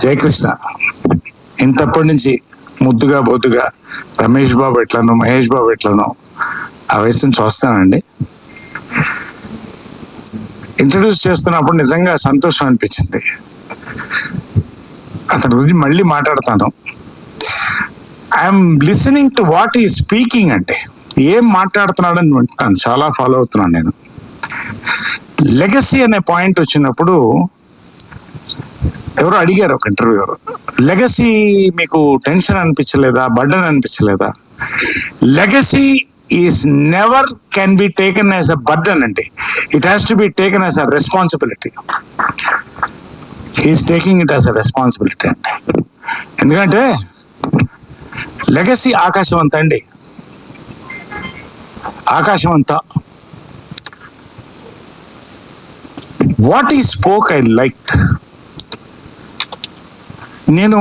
జయకృష్ణ ఇంతప్పటి నుంచి ముద్దుగా బొద్దుగా రమేష్ బాబు ఎట్లనో మహేష్ బాబు ఎట్లనో ఆ వయసు నుంచి వస్తానండి. ఇంట్రడ్యూస్ చేస్తున్నప్పుడు నిజంగా సంతోషం అనిపించింది. అతని గురించి మళ్ళీ మాట్లాడతాను. ఐఎమ్ లిసనింగ్ టు వాట్ ఈ స్పీకింగ్. అంటే ఏం మాట్లాడుతున్నాడని వింటున్నాను, చాలా ఫాలో అవుతున్నాను నేను. లెగసీ అనే పాయింట్ వచ్చినప్పుడు ఎవరో అడిగారు ఒక ఇంటర్వ్యూ, లెగసీ మీకు టెన్షన్ అనిపించలేదా, బర్డన్ అనిపించలేదా? Legacy is never can be taken as a burden అండి. It has to be taken as a responsibility. He is taking it as a responsibility అండి. ఎందుకంటే లెగసీ ఆకాశం అంతా అండి, ఆకాశం అంతా. వాట్ ఈ స్పోక్ ఐ లైక్. నేను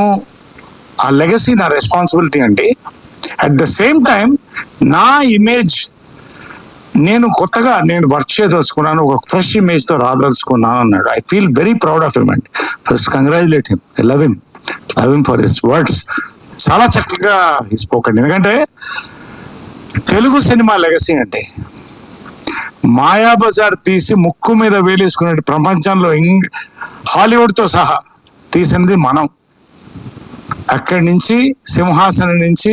ఆ లెగసీ నా రెస్పాన్సిబిలిటీ అండి. అట్ ద సేమ్ టైం నా ఇమేజ్ నేను కొత్తగా వర్క్ చేయదలుచుకున్నాను, ఒక ఫ్రెష్ ఇమేజ్తో రాదలుచుకున్నాను అన్నాడు. I feel very proud of him and first congratulate him. I love him for his words. చాలా చక్కగా ఈ స్పోక్ అండి. ఎందుకంటే తెలుగు సినిమా లెగసీ అంటే మాయాబజార్ తీసి ముక్కు మీద వేలేసుకునే ప్రపంచంలో హాలీవుడ్తో సహా తీసినది మనం. అక్కడి నుంచి సింహాసనం నుంచి,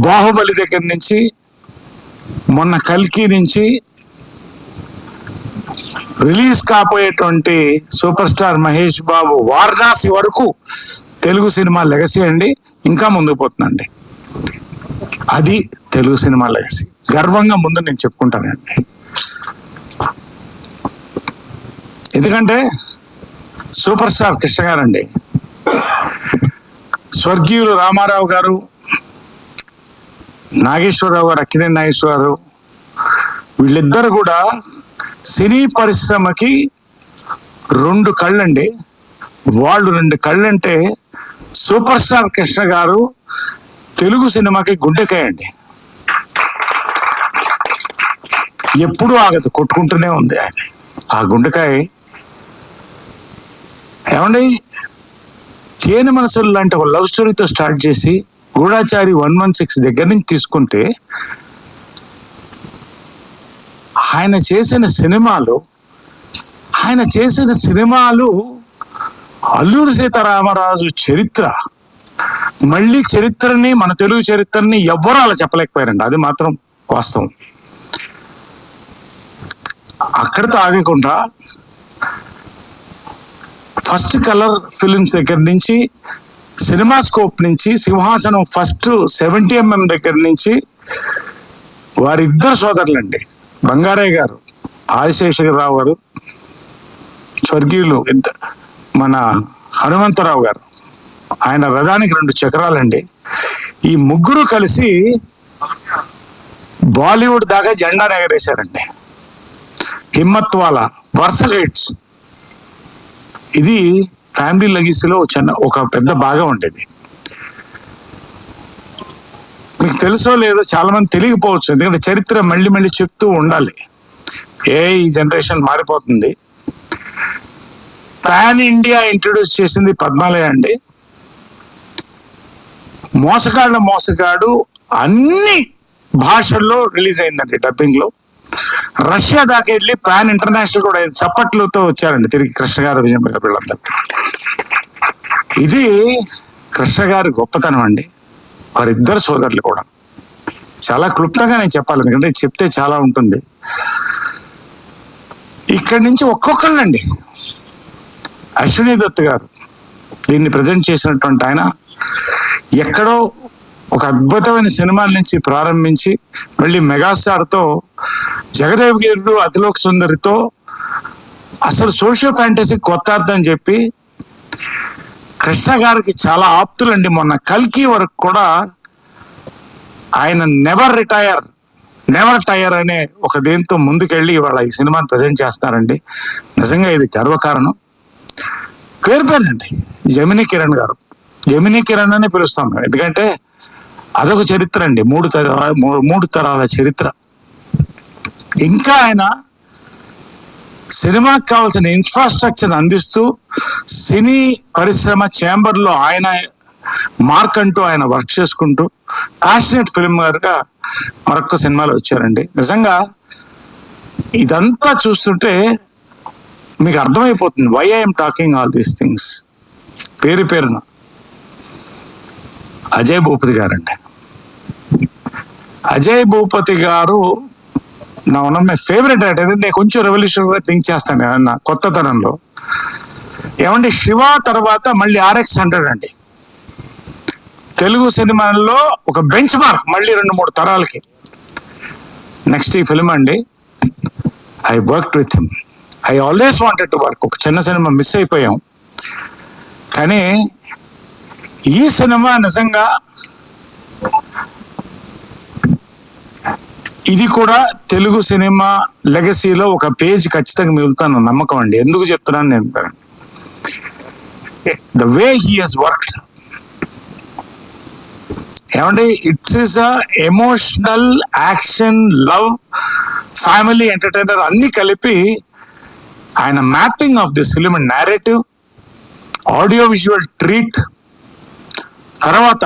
బాహుబలి దగ్గర నుంచి, మొన్న కల్కి నుంచి release కాపోయేటువంటి super star Mahesh Babu Varanasi వరకు తెలుగు సినిమా లెగసీ అండి. ఇంకా ముందుకు పోతుందండి. అది తెలుగు సినిమా లెగసీ. గర్వంగా ముందు నేను చెప్పుకుంటానండి. ఎందుకంటే సూపర్ స్టార్ కృష్ణ గారండి, స్వర్గీయులు రామారావు గారు, నాగేశ్వరరావు గారు, అక్కినేని నాగేశ్వరరావు, వీళ్ళిద్దరు కూడా సినీ పరిశ్రమకి రెండు కళ్ళండి. వాళ్ళు రెండు కళ్ళంటే సూపర్ స్టార్ కృష్ణ గారు తెలుగు సినిమాకి గుండెకాయ అండి. ఎప్పుడూ ఆగదు, కొట్టుకుంటూనే ఉంది ఆయన ఆ గుండెకాయ. ఏమండి, తేనె మనసులు లాంటి ఒక లవ్ స్టోరీతో స్టార్ట్ చేసి గూఢాచారి 116 దగ్గర నుంచి తీసుకుంటే ఆయన చేసిన సినిమాలు అల్లూరి సీతారామరాజు చరిత్ర. మళ్ళీ చరిత్రని, మన తెలుగు చరిత్రని ఎవ్వరూ అలా చెప్పలేకపోయారండి. అది మాత్రం వాస్తవం. అక్కడితో ఆగకుండా ఫస్ట్ కలర్ ఫిలిమ్స్ దగ్గర నుంచి, సినిమా స్కోప్ నుంచి, సింహాసనం ఫస్ట్ 70mm దగ్గర నుంచి వారిద్దరు సోదరులండి, బంగారయ్య గారు, ఆదిశేషరావు గారు, స్వర్గీయులు మన హనుమంతరావు గారు, ఆయన రథానికి 2 చక్రాలండి. ఈ ముగ్గురు కలిసి బాలీవుడ్ దాకా జెండా ఎగరేశారండి. హిమ్మత్ వాలా, వరుసగా హిట్స్. ఇది ఫ్యామిలీ లెగసీలో ఒక పెద్ద భాగం ఉండేది. మీకు తెలుసో లేదో, చాలా మంది తెలియకపోవచ్చు. ఎందుకంటే చరిత్ర మళ్ళీ మళ్ళీ చెప్తూ ఉండాలి. ఈ జనరేషన్ మారిపోతుంది. పాన్ ఇండియా ఇంట్రొడ్యూస్ చేసింది పద్మాలయ అండి. మోసగాడు అన్ని భాషల్లో రిలీజ్ అయిందండి, డబ్బింగ్ లో. రష్యా దాకా వెళ్ళి పాన్ ఇంటర్నేషనల్ కూడా చప్పట్లతో వచ్చారండి తిరిగి కృష్ణ గారు, విజయం గారు, వీళ్ళందరూ. ఇది కృష్ణ గారి గొప్పతనం అండి. వారిద్దరు సోదరులు కూడా. చాలా క్లుప్తంగా నేను చెప్పాలి, ఎందుకంటే చెప్తే చాలా ఉంటుంది. ఇక్కడి నుంచి ఒక్కొక్కళ్ళండి. అశ్విని దత్ గారు దీన్ని ప్రజెంట్ చేసినటువంటి ఆయన ఎక్కడో ఒక అద్భుతమైన సినిమాల నుంచి ప్రారంభించి మళ్ళీ మెగాస్టార్తో, జగదేవ్ గిరుడు, అతిలోక్ సుందరితో అసలు సోషల్ ఫ్యాంటసీ కొత్త అర్థం చెప్పి కృష్ణ గారికి చాలా ఆప్తులండి. మొన్న కల్కి వరకు కూడా ఆయన నెవర్ టైర్ అనే ఒక దేంతో ముందుకెళ్ళి ఇవాళ ఈ సినిమాని ప్రజెంట్ చేస్తారండి. నిజంగా ఇది గర్వకారణం. పేరుండి జమినీ కిరణ్ గారు. జమినీ కిరణ్ అని పిలుస్తాం మేము, ఎందుకంటే అదొక చరిత్ర అండి, 3 తరాల చరిత్ర. ఇంకా ఆయన సినిమాకి కావాల్సిన ఇన్ఫ్రాస్ట్రక్చర్ అందిస్తూ సినీ పరిశ్రమ ఛాంబర్లో ఆయన మార్క్ అంటూ ఆయన వర్క్ చేసుకుంటూ ప్యాషనెట్ ఫిల్మ్ గారుగా మరొక సినిమాలో వచ్చారండి. నిజంగా ఇదంతా చూస్తుంటే మీకు అర్థమైపోతుంది why I'm talking all these things. పేరున అజయ్ భూపతి గారండి. అజయ్ భూపతి గారు నా one of my favourite writer. నేను కొంచెం రెవల్యూషనరీ థింక్ చేస్తాను ఏమన్నా కొత్తతనంలో. ఏమండి, శివ తర్వాత మళ్ళీ RX-100 అండి తెలుగు సినిమాల్లో ఒక బెంచ్ మార్క్ మళ్ళీ 2-3 తరాలకి. నెక్స్ట్ ఈ ఫిల్మ్ అండి, I worked with him. I always wanted to work. ఒక చిన్న సినిమా మిస్ అయిపోయాం, కానీ ఈ సినిమా నిజంగా ఇది కూడా తెలుగు సినిమా లెగసీలో ఒక పేజ్ ఖచ్చితంగా మిగులుతాను నమ్మకం అండి. ఎందుకు చెప్తున్నాను నేను, the way he has worked. ఏమంటే it's is a emotional, action, love, family entertainer అన్ని కలిపి ఆయన mapping of this film and narrative, audio visual treat. తర్వాత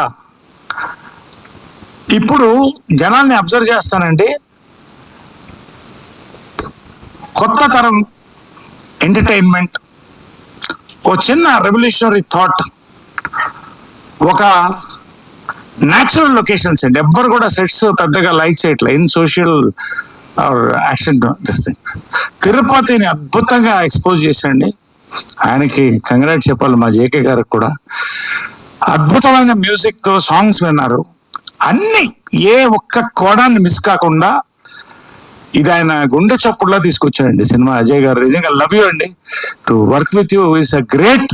ఇప్పుడు జనాల్ని అబ్జర్వ్ చేస్తానండి, కొత్త తరం ఎంటర్టైన్మెంట్, ఓ చిన్న రెవల్యూషనరీ థాట్, ఒక న్యాచురల్ లొకేషన్స్ అండి. ఎవ్వరు కూడా సెట్స్ పెద్దగా లైక్ చేయట్లేదు in social action this thing. తిరుపతిని అద్భుతంగా ఎక్స్పోజ్ చేశాండి. ఆయనకి కంగ్రాట్స్ చెప్పాలి, మా జేకే గారికి కూడా. అద్భుతమైన మ్యూజిక్ తో సాంగ్స్ విన్నారు. అన్ని ఏ ఒక్క కోణాన్ని మిస్ కాకుండా ఇది ఆయన గుండె చప్పుడులా తీసుకొచ్చాడండి సినిమా. అజయ్ గారు నిజంగా లవ్ యూ అండి. To work with you is a great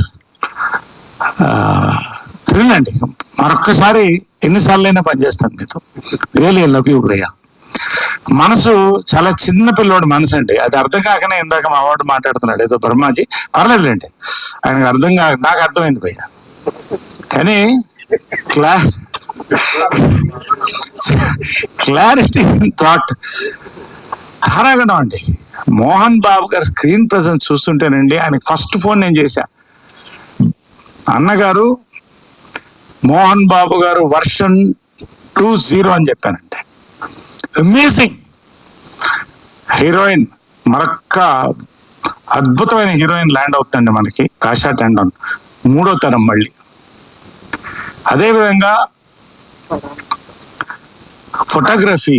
thrill అండి. మరొక్కసారి ఎన్నిసార్లైనా పనిచేస్తాను మీతో. రియలీ లవ్ యూ భయ్య. మనసు చాలా చిన్న పిల్లోడు మనసు అండి. అది అర్థం కాకనే ఇందాక మా వాడు మాట్లాడుతున్నాడు ఏదో బ్రహ్మాజీ. పర్లేదులేండి, ఆయనకు అర్థం నాకు అర్థమైంది భయ్య. కానీ క్లారిటీ ఇన్ థాట్ ధారాగణం అండి. మోహన్ బాబు గారి స్క్రీన్ ప్రెజెన్స్ చూస్తుంటేనండి, ఆయనకి ఫస్ట్ ఫోన్ నేను చేశా, అన్నగారు మోహన్ బాబు గారు వర్షన్ 2.0 అని చెప్పానండి. అమేజింగ్ హీరోయిన్, మరొక్క అద్భుతమైన హీరోయిన్ ల్యాండ్ అవుతుందండి మనకి, ఆశా టండన్ 3వ తరం మళ్ళీ. అదేవిధంగా ఫోటోగ్రఫీ,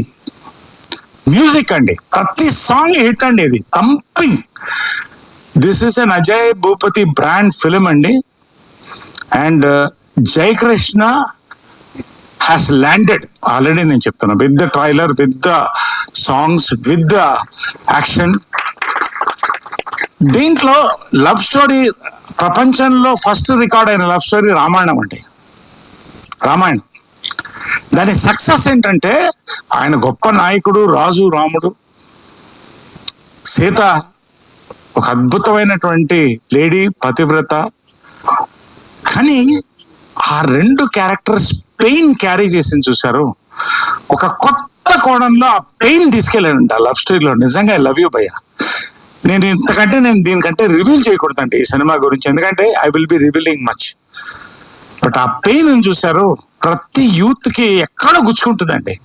మ్యూజిక్ అండి, ప్రతి సాంగ్ హిట్ అండి. ఇది thumping. This is an Ajay Bhupathi brand film అండి. And Jayakrishna has landed already. నేను చెప్తున్నా, with the trailer, with the songs, with the action. దీంట్లో లవ్ స్టోరీ, ప్రపంచంలో ఫస్ట్ రికార్డ్ అయిన లవ్ స్టోరీ రామాయణం అండి. రామాయణం. దాని సక్సెస్ ఏంటంటే ఆయన గొప్ప నాయకుడు, రాజు, రాముడు, సీత ఒక అద్భుతమైనటువంటి లేడీ, పతివ్రత. కానీ ఆ 2 క్యారెక్టర్స్ పెయిన్ క్యారీ చేసింది చూసారు. ఒక కొత్త కోణంలో ఆ పెయిన్ తీసుకెళ్ళానండి ఆ లవ్ స్టోరీలో. నిజంగా ఐ లవ్ యూ భయ్య. నేను దీనికంటే రివీల్ చేయకూడదండి ఈ సినిమా గురించి, ఎందుకంటే I will be revealing much. But ఆ పెయిన్ చూసారు, ప్రతి యూత్ కి ఎక్కడో గుచ్చుకుంటుందండి,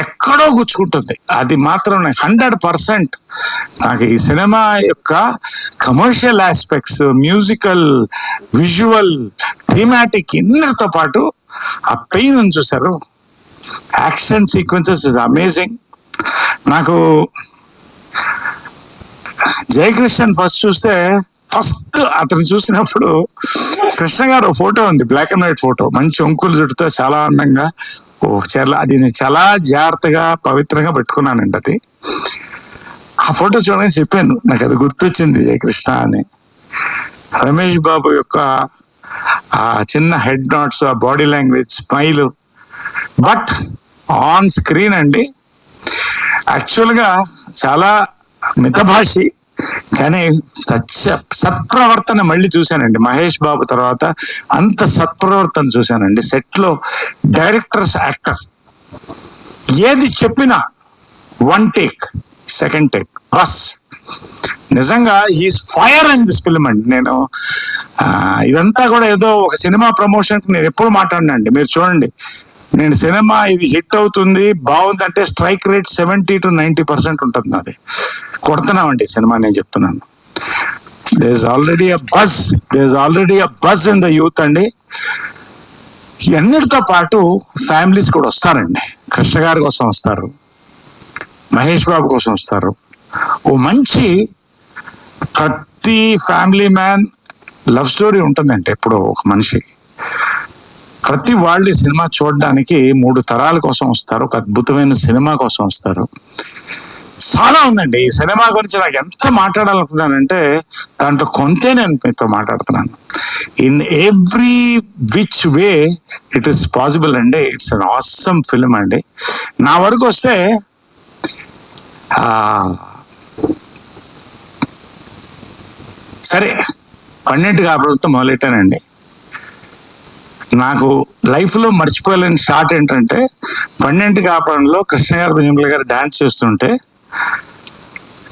ఎక్కడో గుచ్చుకుంటుంది. అది మాత్రం 100% నాకు ఈ సినిమా యొక్క commercial aspects, musical, visual, thematic ఇన్నర్తో పాటు ఆ పెయిన్ చూసారు. Action sequences is amazing. నాకు జయకృష్ణ ఫస్ట్ చూస్తే, ఫస్ట్ అతను చూసినప్పుడు కృష్ణ గారు ఫోటో ఉంది, బ్లాక్ అండ్ వైట్ ఫోటో, మంచి ఒంకులు జుట్టుతో చాలా అందంగా. అది నేను చాలా జాగ్రత్తగా పవిత్రంగా పెట్టుకున్నానండి. అది ఆ ఫోటో చూడగానే చెప్పాను, నాకు అది గుర్తొచ్చింది జయకృష్ణ అని. రమేష్ బాబు యొక్క ఆ చిన్న హెడ్ నాట్స్, ఆ body language, smile. But on screen అండి యాక్చువల్గా చాలా మితభాషి, కానీ సత్ప్రవర్తన మళ్ళీ చూశానండి. మహేష్ బాబు తర్వాత అంత సత్ప్రవర్తన చూశానండి సెట్ లో. డైరెక్టర్స్, యాక్టర్ ఏది చెప్పినా 1 టేక్, 2nd టేక్ బస్. నిజంగా he's fire in this film అండి. నేను ఇదంతా కూడా ఏదో ఒక సినిమా ప్రమోషన్ నేను ఎప్పుడు మాట్లాడినండి. మీరు చూడండి, నేను సినిమా ఇది హిట్ అవుతుంది బాగుందంటే స్ట్రైక్ రేట్ 70 to 90% ఉంటుంది. అది కొడుతున్నామండి సినిమా, నేను చెప్తున్నాను. There is already a buzz in the youth అండి. అన్నిటితో పాటు ఫ్యామిలీస్ కూడా వస్తారండి. కృష్ణ గారి కోసం వస్తారు, మహేష్ బాబు కోసం వస్తారు. ఓ మంచి ప్రతి ఫ్యామిలీ మ్యాన్ లవ్ స్టోరీ ఉంటుందంటే ఎప్పుడు ఒక మనిషికి. ప్రతి వాళ్ళు ఈ సినిమా చూడడానికి 3 తరాల కోసం వస్తారు, ఒక అద్భుతమైన సినిమా కోసం వస్తారు. చాలా ఉందండి ఈ సినిమా గురించి నాకు ఎంత మాట్లాడాలనుకున్నానంటే దాంట్లో కొంతే నేను మీతో మాట్లాడుతున్నాను. In every which way it is possible అండి. ఇట్స్ అన్ ఆసమ్ ఫిల్మ్ అండి. నా వరకు వస్తే సరే 12 కాపులతో మొదలెట్టానండి. నాకు లైఫ్లో మర్చిపోలేని షాట్ ఏంటంటే 12 కాపురంలో కృష్ణ గారు విజయమ్మ గారు డాన్స్ చేస్తుంటే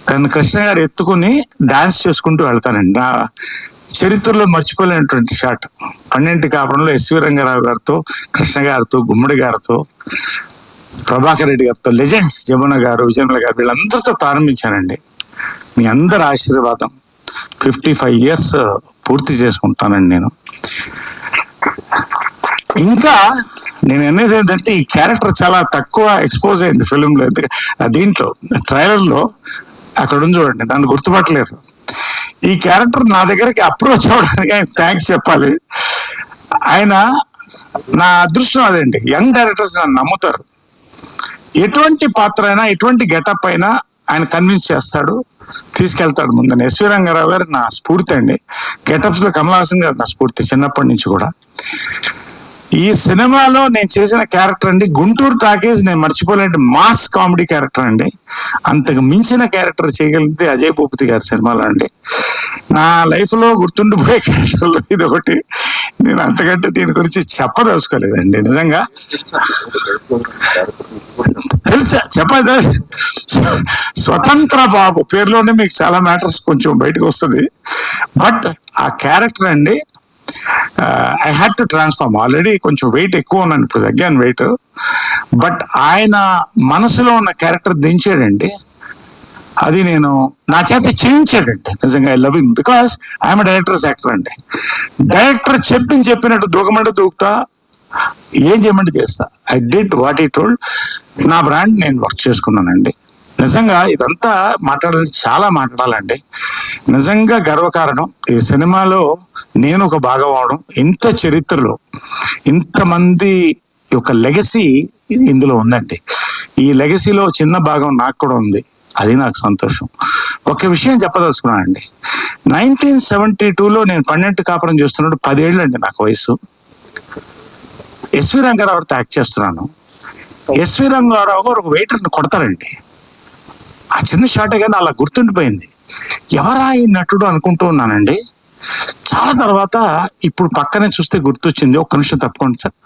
నన్ను కృష్ణ గారు ఎత్తుకుని డాన్స్ చేసుకుంటూ వెళ్తానండి. నా చరిత్రలో మర్చిపోలేనటువంటి షాట్. 12 కాపురంలో ఎస్వి రంగారావు గారితో, కృష్ణ గారితో, గుమ్మడి గారితో, ప్రభాకర్ రెడ్డి గారితో, లెజెండ్స్ జమున గారు, విజయమ్మ గారు, వీళ్ళందరితో ప్రారంభించానండి. మీ అందరి ఆశీర్వాదం 55 years పూర్తి చేసుకుంటానండి నేను. ఇంకా నేను అనేది ఏంటంటే ఈ క్యారెక్టర్ చాలా తక్కువ ఎక్స్పోజ్ అయింది ఫిలింలో. దీంట్లో ట్రైలర్లో అక్కడ ఉంది చూడండి, నన్ను గుర్తుపట్టలేరు. ఈ క్యారెక్టర్ నా దగ్గరికి అప్రోచ్ అవ్వడానికి ఆయన థ్యాంక్స్ చెప్పాలి. ఆయన నా అదృష్టం అదండి. యంగ్ డైరెక్టర్స్ నన్ను నమ్ముతారు. ఎటువంటి పాత్ర అయినా, ఎటువంటి గెటప్ అయినా ఆయన కన్విన్స్ చేస్తాడు, తీసుకెళ్తాడు ముందని. ఎస్వి రంగారావు గారు నా స్ఫూర్తి అండి. గెటప్స్ లో కమల్ హాసన్ గారు నా స్ఫూర్తి చిన్నప్పటి నుంచి కూడా. ఈ సినిమాలో నేను చేసిన క్యారెక్టర్ అండి, గుంటూరు టాకీస్ నేను మర్చిపోలేని మాస్ కామెడీ క్యారెక్టర్ అండి. అంతకు మించిన క్యారెక్టర్ చేయగలిగితే అజయ్ భూపతి గారి సినిమాలో అండి. నా లైఫ్ లో గుర్తుండిపోయే క్యారెక్టర్లో ఇది ఒకటి. నేను అంతకంటే దీని గురించి చెప్పదలుచుకోలేదండి. నిజంగా తెలుసా చెప్పదా, స్వతంత్ర బాబు పేరులోనే మీకు చాలా మ్యాటర్స్ కొంచెం బయటకు వస్తుంది. బట్ ఆ క్యారెక్టర్ అండి, I had to transform. Already కొంచెం వెయిట్ ఎక్కువ ఉన్నాను, ఇప్పుడు తగ్గాను వెయిట్. బట్ ఆయన మనసులో ఉన్న క్యారెక్టర్ దించాడండి. అది నేను నా చేత చేయించాడండి. నిజంగా I love him because I'm directors actor అండి. డైరెక్టర్ చెప్పినట్టు దూకమంటే దూకుతా, ఏం చేయమంటే చేస్తా. ఐ డిడ్ వాట్ ఈ టోల్డ్. నా బ్రాండ్ నేను వర్క్ చేసుకున్నానండి. నిజంగా ఇదంతా చాలా మాట్లాడాలండి. నిజంగా గర్వకారణం ఈ సినిమాలో నేను ఒక భాగం అవడం. ఇంత చరిత్రలో ఇంతమంది యొక్క లెగసీ ఇందులో ఉందండి. ఈ లెగసీలో చిన్న భాగం నాకు కూడా ఉంది. అది నాకు సంతోషం. ఒక విషయం చెప్పదలుచుకున్నానండి. 1972లో నేను 12 కాపురం చేస్తున్నప్పుడు 10 ఏళ్ళు అండి నాకు వయసు. ఎస్వి రంగారావుతో యాక్ట్ చేస్తున్నాను. ఎస్వి రంగారావు గారు ఒక వెయిటర్ని కొడతారండి. ఆ చిన్న షాటే కానీ అలా గుర్తుండిపోయింది. ఎవరా ఈ నటుడు అనుకుంటూ ఉన్నానండి. చాలా తర్వాత ఇప్పుడు పక్కనే చూస్తే గుర్తొచ్చింది. ఒక్క నిమిషం తప్పుకోండి సార్.